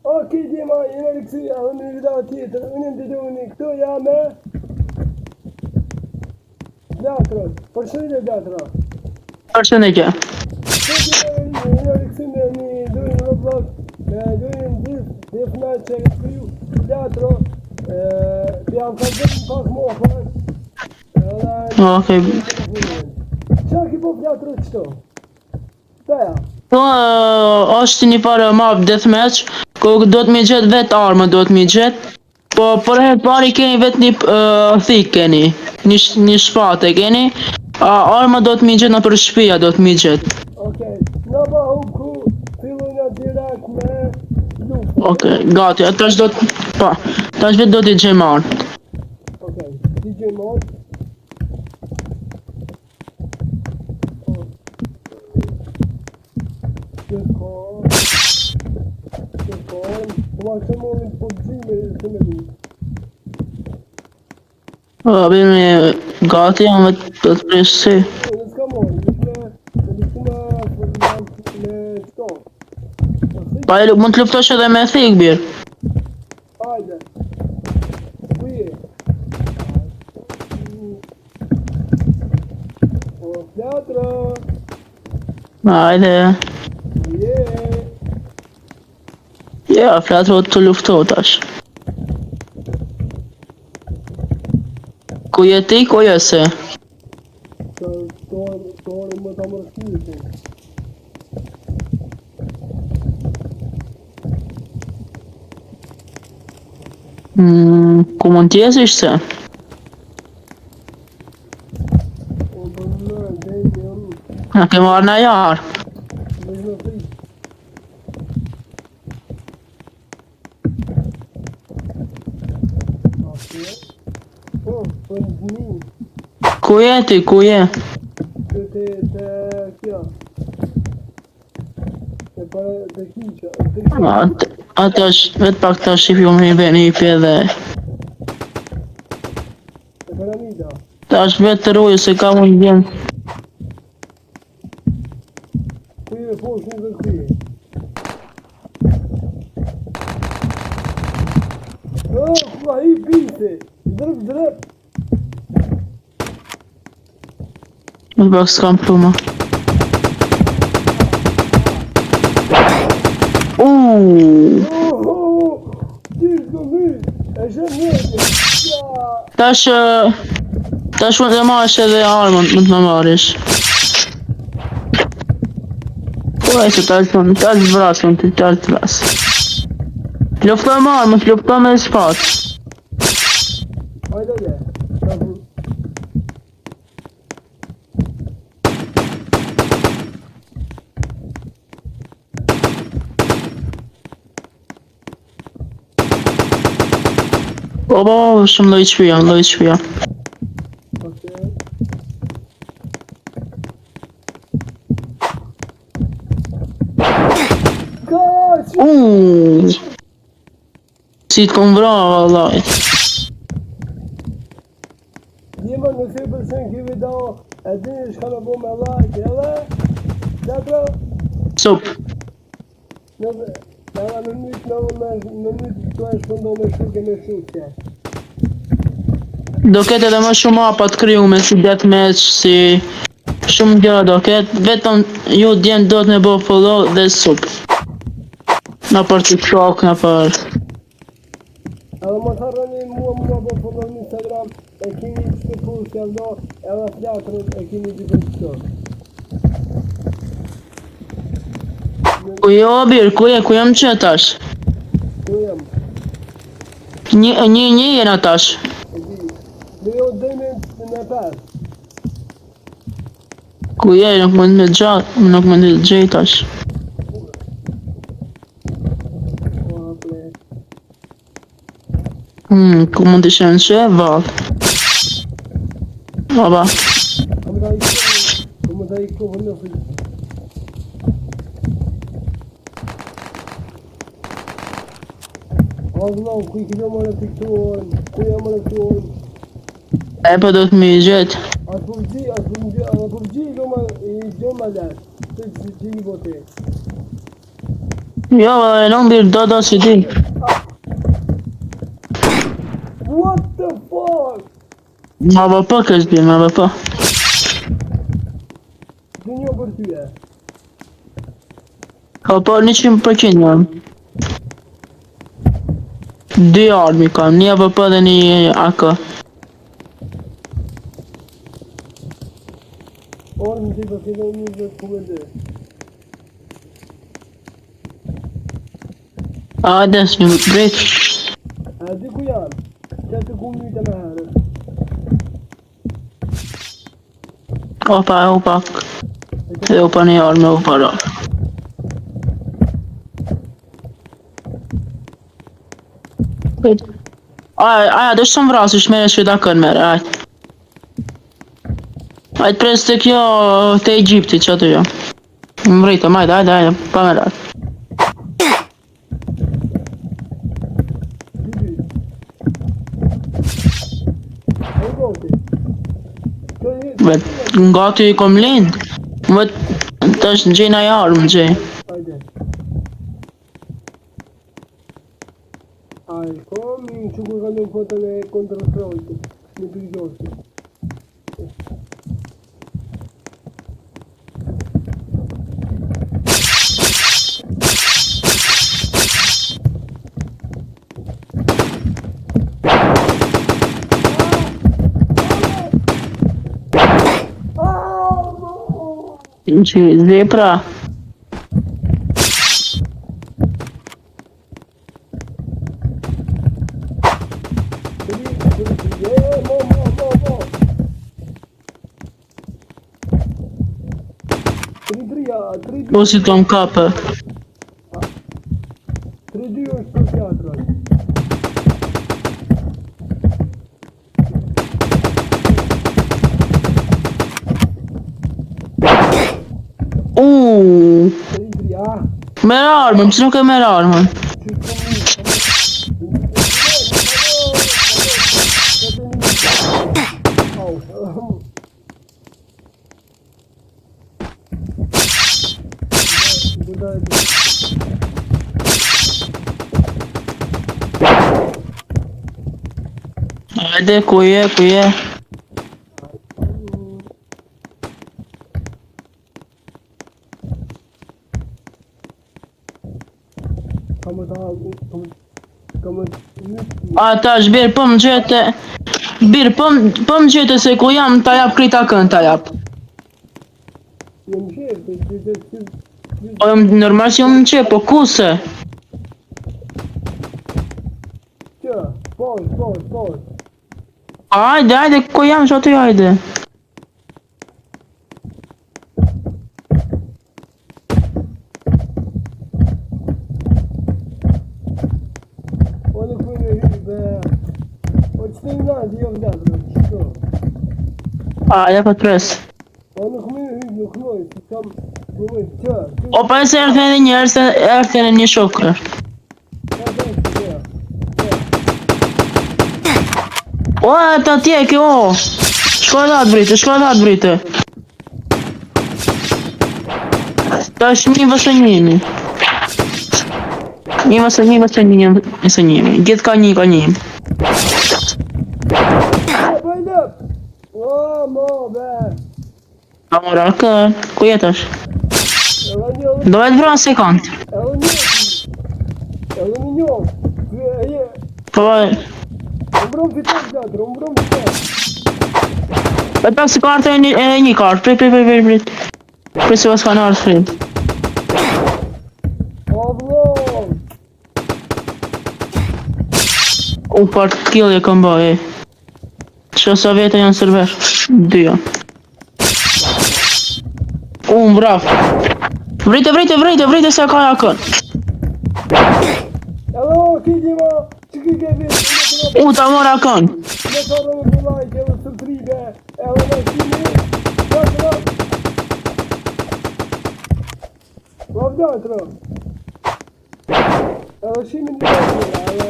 Ok, Dima, jena rikësi, edhe në një video tjetër, unë të duni këtu jam me Blatërët, përshëndetje Blatëra. Përshëndetje. Jena rikësi me një dojnë Roblox, me dojnë gjithna që e kryu Blatëro, jam ka gjithë pak mofër, Okej. Qa ki po Blatërët qëto? Teja? Po, është një farë map deathmatch, ku do të mi gjetë vetë armë, do të mi gjetë, po për herë pari keni vetë një thik keni, një shpatë keni, armë do të mi gjetë në për shpia do të mi gjetë. Okej, në ba huku, fillojna direkt me luft. Okej, gati, atash do të, pa, atash vetë do t'i gjejmë armë. Okej, t'i gjejmë armë. Bine, gati, jam vetë të presi. Pa e mund të luftosh edhe me thik, birë. Hajde. Kuje. O, Flatra. Hajde. Ja, Flatra të lufto tash. Ku je ti, ku je se? Torë më të mërëshkirë. Ku mund t'jes ishte? Në ke marrë në jarë. Ku je ti, ku je? Te kja. Te kiqa. Atash, vetë pak ta shqipi unë i veni i pjedhe. Te piramida. Tash vetë të rujë se ka unë vjen. Kuje fosh një dhe kuje. Kua hi pise. Drëp. Vetë pak s'kam pluma. Tash mund të marrësh edhe armën, mund të më marrësh. Po e që tash vrasë, mund të vrasë. Lufto me armën, lufto me shpatë. Hajde dhe. Po, shumë loj qpia. Si t'kom vra, vallaj. Dima nëse përsen ki video, e dini shka me bo me like, edhe? Datra? Sup. Edhe në mytë të e shpëndo me shuke me shuke. Do ketë edhe më shumë mapa të krijume si deathmatch, si shumë gjëra do ketë, vetëm ju djenë do të me bo follow dhe sup. Në për TikTok, në për... Edhe më të rëni mua bo follow në Instagram, e kini që të punë që avdo, edhe Flatrët e kini gjithë të qërë. Ku je obir, ku jem që tash? Ku jem? Një jena tash. Dhe jo dhejme në pas. Ku je, nuk mund me gjatë, nuk mund me gjej tash. Ku mund të shenë që, valë. Baba. Kom da i kohë në fri. Vazhno, ku i kilo më reflektuon, ku jam më reflektuon. E po do të mi gjetë. Atë përgji, do më i gjo më lërë. Të që i bote. Jo, e non bir do si di. What the fuck? Ma va pa kësh bje, ma va pa. Dë një për tyje. Ka pa 100% jam. 2 armi kam, një AWP dhe një AK. Orë në të të të një dhe të kumende. Hajde, s'një më të drejt. A di ku janë? Që të ku myte me herë. Opa, opa. Dhe opa një arme, opa ra. Aja, dhe shumë vrasish mere që da kënë mere, ajt. Ajt pres të kjo të Egypti që atë jo. Më rritëm, ajde, pa me ratë. Nga ty i kom lind. Të është në gjena i armë, gjej. Hajde. Ai, komi që ku ka në foto me kontrastrojtë. Në bërgjohë. Që zepra. Po si të më kapë. 3-2 është për teatra. Merë armën, pësë nuk e merë armën. Hajde, ku je? Ata është birë, po më gjete. Birë, po më gjete se ku jam të jap krita kënë të jap. O jam normal që jam në qe, po ku se? Që, pos. Hajde, ku jam që aty hajde. Ja pa pres. O pa e se erthen e një, erthen e një shokër. O e ta tjeki, o! Shko e datë brite, Ta është një vësë njëmi. Një vësë njëmi. Gjithë ka një. O, mo, be! A mora kërë, ku jetash? Do e të vranë sekund. Edhe një. Po e... Umbrom fitet, gatër, umbrom fitet. E pak se kartë e një kartë, prit. Prit se vas ka në ardhë frit. O, vlon! U part kill e kom bëj, e. Që sa vete janë server, 2 janë. Braf. Vrite se ka jakën. Hello, kiki ma, që ki ke vitë? Ta mora akën. Me të rëmë të lajke, edhe së tribe, edhe me shimi, lavdjatërë. Edhe shimi në të rëmë, edhe...